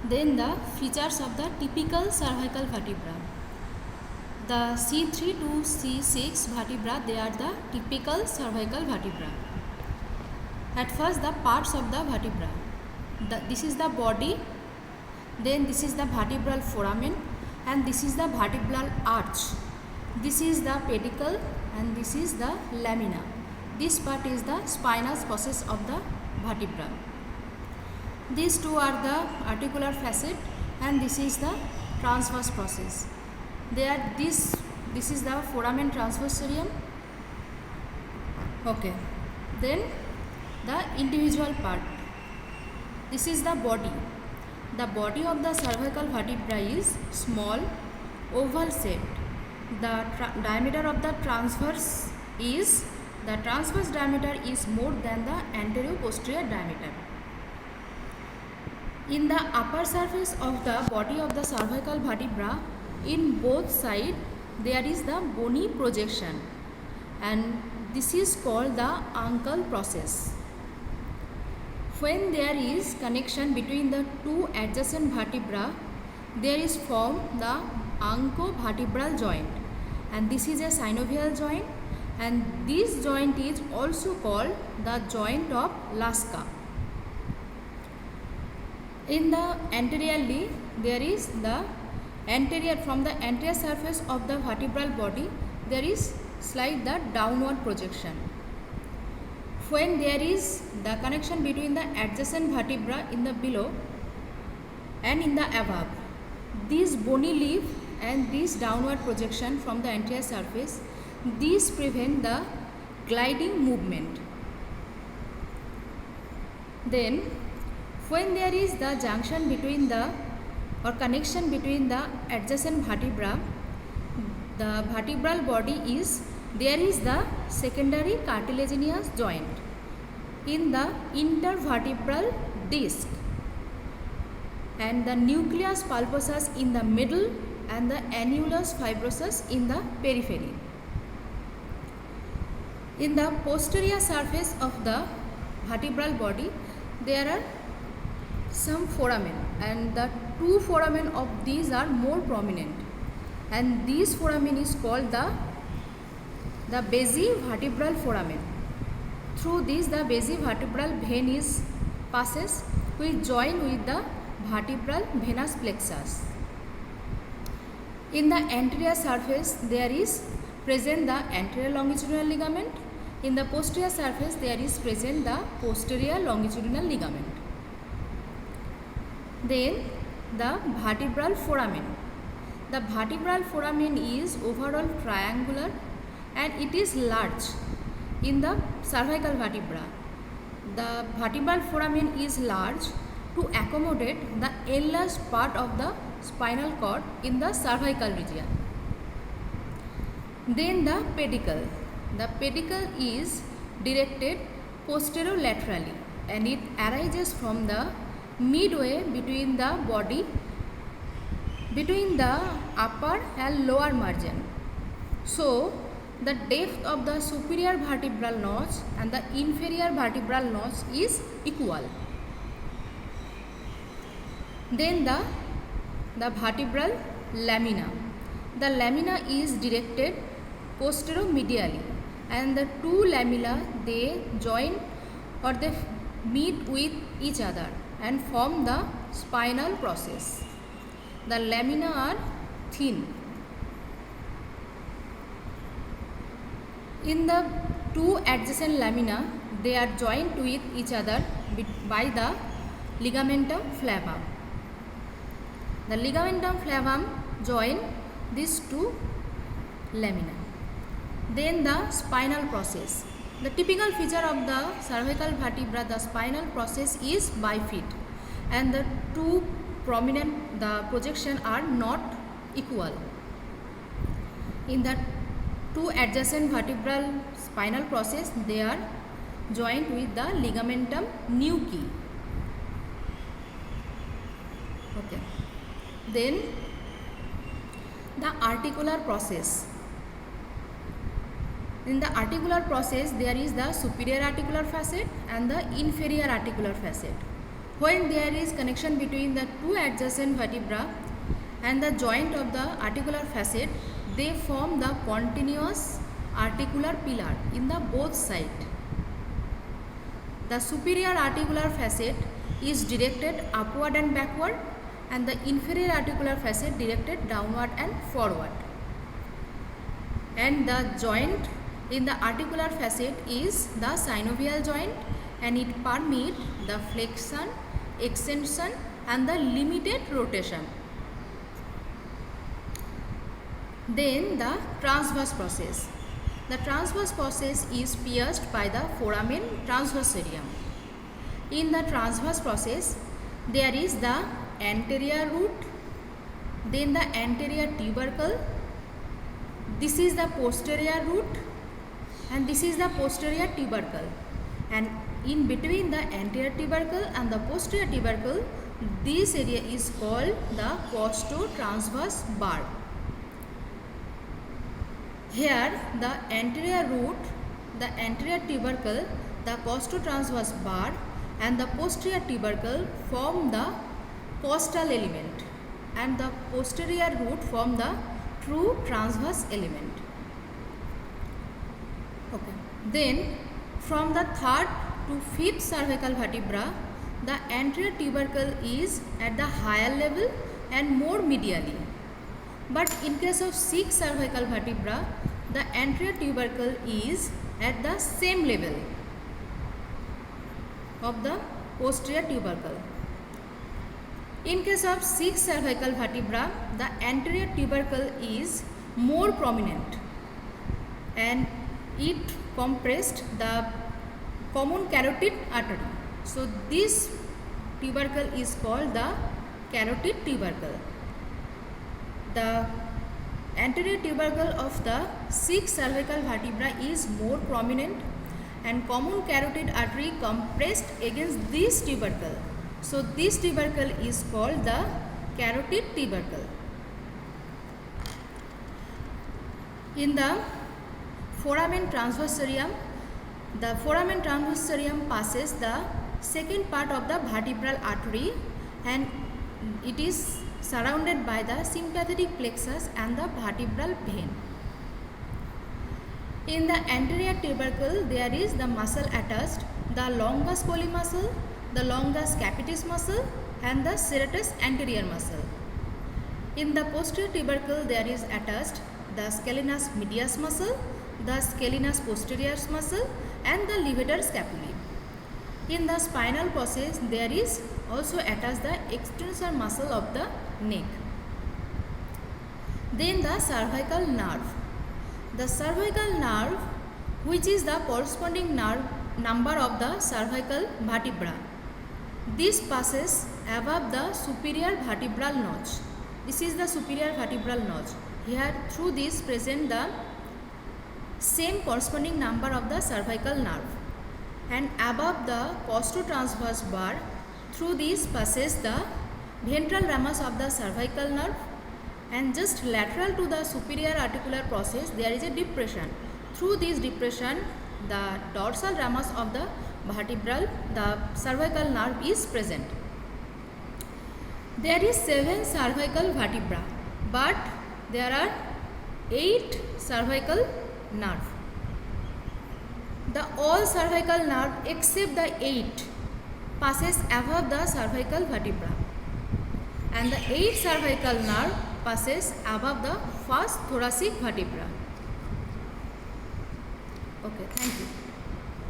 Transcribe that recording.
Then the features of the typical cervical vertebra. The C3 to C6 vertebra, they are the typical cervical vertebra. At first, the parts of the vertebra. This is the body, then this is the vertebral foramen, and this is the vertebral arch. This is the pedicle and this is the lamina. This part is the spinous process of the vertebra. These two are the articular facet and this is the transverse process. This is the foramen transversarium. Okay. Then the individual part. This is the body. The body of the cervical vertebra is small, oval shaped. The diameter of the transverse diameter is more than the anterior-posterior diameter. In the upper surface of the body of the cervical vertebra, in both sides there is the bony projection, and this is called the uncal process. When there is connection between the two adjacent vertebra, there is formed the uncovertebral joint, and this is a synovial joint, and this joint is also called the joint of Lasker. In the anteriorly, there is the from the anterior surface of the vertebral body, there is slight the downward projection. When there is the connection between the adjacent vertebra in the below and in the above, this bony leaf and this downward projection from the anterior surface, these prevent the gliding movement. Then when there is the junction between the connection between the adjacent vertebra, the vertebral body there is the secondary cartilaginous joint in the intervertebral disc, and the nucleus pulposus in the middle and the annulus fibrosus in the periphery. In the posterior surface of the vertebral body, there are some foramen, and the two foramen of these are more prominent, and this foramen is called the basivertebral foramen. Through this, the basivertebral vein passes which join with the vertebral venous plexus. In the anterior surface, there is present the anterior longitudinal ligament. In the posterior surface, there is present the posterior longitudinal ligament. Then the vertebral foramen. The vertebral foramen is overall triangular and it is large in the cervical vertebra. The vertebral foramen is large to accommodate the enlarged part of the spinal cord in the cervical region. Then the pedicle. The pedicle is directed posterolaterally and it arises from the midway between the body, between the upper and lower margin. So, the depth of the superior vertebral notch and the inferior vertebral notch is equal. Then the vertebral lamina. The lamina is directed posteromedially, and the two lamella, they join or they meet with each other and form the spinal process. The lamina are thin. In the two adjacent lamina, they are joined with each other by the ligamentum flavum. The ligamentum flavum join these two lamina. Then the spinal process. The typical feature of the cervical vertebra, the spinal process is bifid, and the two prominent projection are not equal. In the two adjacent vertebral spinal process, they are joined with the ligamentum nuchae. Okay. Then the articular process. In the articular process, there is the superior articular facet and the inferior articular facet. When there is connection between the two adjacent vertebra and the joint of the articular facet, they form the continuous articular pillar in the both sides. The superior articular facet is directed upward and backward, and the inferior articular facet directed downward and forward. And the joint in the articular facet is the synovial joint, and it permits the flexion, extension and the limited rotation. Then the transverse process. The transverse process is pierced by the foramen transversarium. In the transverse process, there is the anterior root, then the anterior tubercle, this is the posterior root, and this is the posterior tubercle, and in between the anterior tubercle and the posterior tubercle, this area is called the costotransverse bar. Here the anterior root, the anterior tubercle, the costotransverse bar and the posterior tubercle form the costal element, and the posterior root form the true transverse element. Okay. Then from the third to fifth cervical vertebra, the anterior tubercle is at the higher level and more medially. But in case of sixth cervical vertebra, the anterior tubercle is at the same level of the posterior tubercle. In case of sixth cervical vertebra, the anterior tubercle is more prominent and it compressed the common carotid artery. So this tubercle is called the carotid tubercle. The anterior tubercle of the sixth cervical vertebra is more prominent and common carotid artery compressed against this tubercle. So this tubercle is called the carotid tubercle. In the foramen transversarium, the foramen transversarium passes the second part of the vertebral artery and it is surrounded by the sympathetic plexus and the vertebral vein. In the anterior tubercle, there is the muscle attached, the longus colli muscle, the longus capitis muscle and the serratus anterior muscle. In the posterior tubercle, there is attached the scalenus medius muscle, the scalenus posterior muscle and the levator scapulae. In the spinal process, there is also attached the extensor muscle of the neck. Then the cervical nerve. The cervical nerve, which is the corresponding nerve number of the cervical vertebra, this passes above the superior vertebral notch. This is the superior vertebral notch. Here through this present the same corresponding number of the cervical nerve, and above the costotransverse bar, through this passes the ventral ramus of the cervical nerve, and just lateral to the superior articular process there is a depression. Through this depression, the dorsal ramus of the vertebral, the cervical nerve is present. There is 7 cervical vertebra, but there are 8 cervical nerve. The all cervical nerve except the 8 passes above the cervical vertebra, and the 8 cervical nerve passes above the first thoracic vertebra. Okay, thank you.